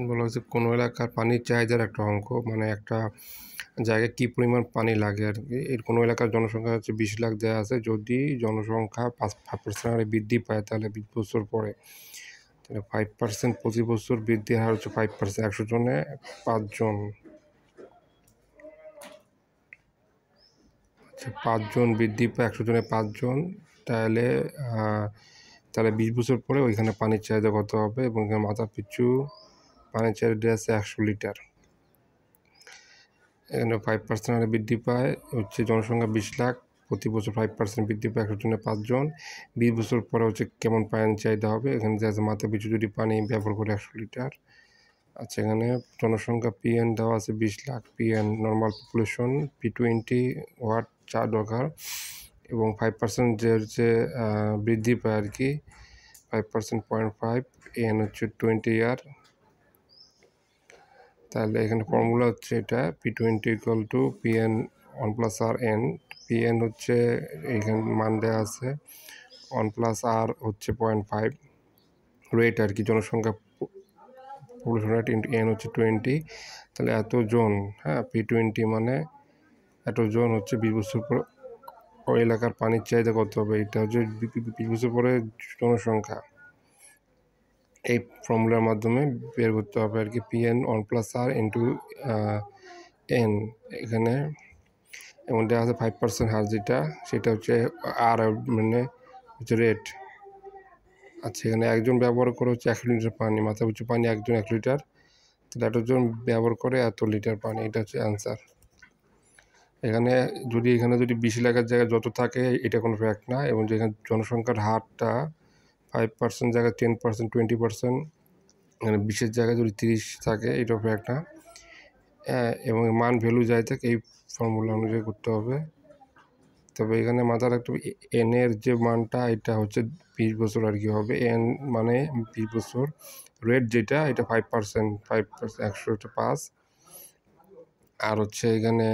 বলা হচ্ছে কোনো এলাকার পানির চাহিদার একটা অঙ্ক, মানে একটা জায়গায় কী পরিমাণ পানি লাগে আর কি। এর কোনো এলাকার জনসংখ্যা হচ্ছে 20 লাখ দেওয়া আছে। যদি জনসংখ্যা 5% হারে বৃদ্ধি পায় তাহলে 20 বছর পরে, তাহলে 5% 25 বছর বৃদ্ধির হার হচ্ছে 5%। 100 জনে 5 জন, আচ্ছা 5 জন বৃদ্ধি পায়, 100 জনে 5 জন, তাহলে 20 বছর পরে ওইখানে পানির চাহিদা কত হবে, এবং এখানে মাথা পিছু পানির চাহিদা আছে 100 লিটার। এখানে 5% হারে বৃদ্ধি পায় হচ্ছে জনসংখ্যা 20 লাখ, প্রতি বছর 5% বৃদ্ধি পায়, 100 জনে 5 জন, 20 বছর পরে হচ্ছে কেমন পানির চাহিদা হবে। এখানে যে আছে মাথা পিছু যদি পানি ব্যবহার করে 100 লিটার। আচ্ছা, এখানে জনসংখ্যা PN দেওয়া আছে 20 lakh, PN normal population, P20 what চা দরকার, এবং 5% যে হচ্ছে বৃদ্ধি পায় আর কি, 5% 0.5, N হচ্ছে 20 ইয়ার। তাহলে এখানে ফর্মুলা হচ্ছে এটা P20 = PN 1 + R N। PN হচ্ছে এখানে মান দেওয়া আছে, 1 + R হচ্ছে 0.5 রেট আর কি, জনসংখ্যা পপুলেশন রেট ইন্টু N হচ্ছে 20। তাহলে এতজন, হ্যাঁ P20 মানে এতজন হচ্ছে 20 বছর পর ওই এলাকার পানির চাহিদা কত হবে, এটা হচ্ছে 20 বছর পরে জনসংখ্যা। এই ফর্মুলার মাধ্যমে বের করতে হবে আর কি, PN 1 + R ইন্টু N। এখানে এমন দেওয়া আছে 5% হার যেটা, সেটা হচ্ছে আর মানে হচ্ছে রেট। আচ্ছা, এখানে একজন ব্যবহার করে হচ্ছে 1 লিটার পানি, মাথা পিছু পানি একজন 1 লিটার, তাহলে এতজন ব্যবহার করে এত লিটার পানি, এটা হচ্ছে অ্যান্সার। এখানে যদি 20 লাখের জায়গায় যত থাকে এটা কোনো ফ্যাক্ট না, এবং যেখানে জনসংখ্যার হারটা 5% জায়গায় 10%, 20%, এখানে 20-এর জায়গায় যদি 30 থাকে এটাও ফ্যাক্ট না, এবং মান ভ্যালু যাই থাকে এই ফর্মুলা অনুযায়ী করতে হবে। তবে এখানে মাথায় রাখতে হবে N এর যে মানটা এটা হচ্ছে 20 বছর আর কি হবে, N মানে 20 বছর, রেট যেটা এটা 5%, 100 হচ্ছে 5, আর হচ্ছে এখানে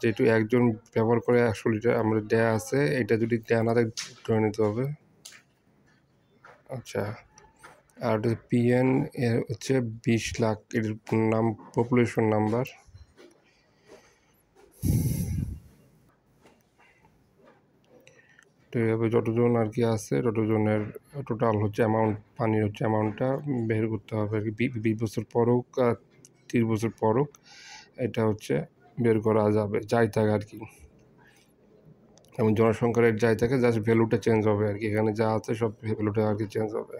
যেহেতু একজন ব্যবহার করে 100 লিটার আমাদের দেয়া আছে, এটা যদি দেয়া না থাকে ধরে নিতে হবে। আচ্ছা, আর PN এর হচ্ছে 20 লাখ, এর নাম পপুলেশন নাম্বার। তো এইভাবে যতজন আর কি আছে ততজনের টোটাল হচ্ছে অ্যামাউন্ট, পানির হচ্ছে অ্যামাউন্টটা বের করতে হবে আর কি। 20 বছর পর হোক, 30 বছর পর হোক, এটা হচ্ছে বের করা যাবে, যাই থাকে আর কি। এবং জনসংখ্যার রেট যাই থাকে, জাস্ট ভ্যালুটা চেঞ্জ হবে আর কি, এখানে যা আছে সব ভ্যালুটা আর কি চেঞ্জ হবে।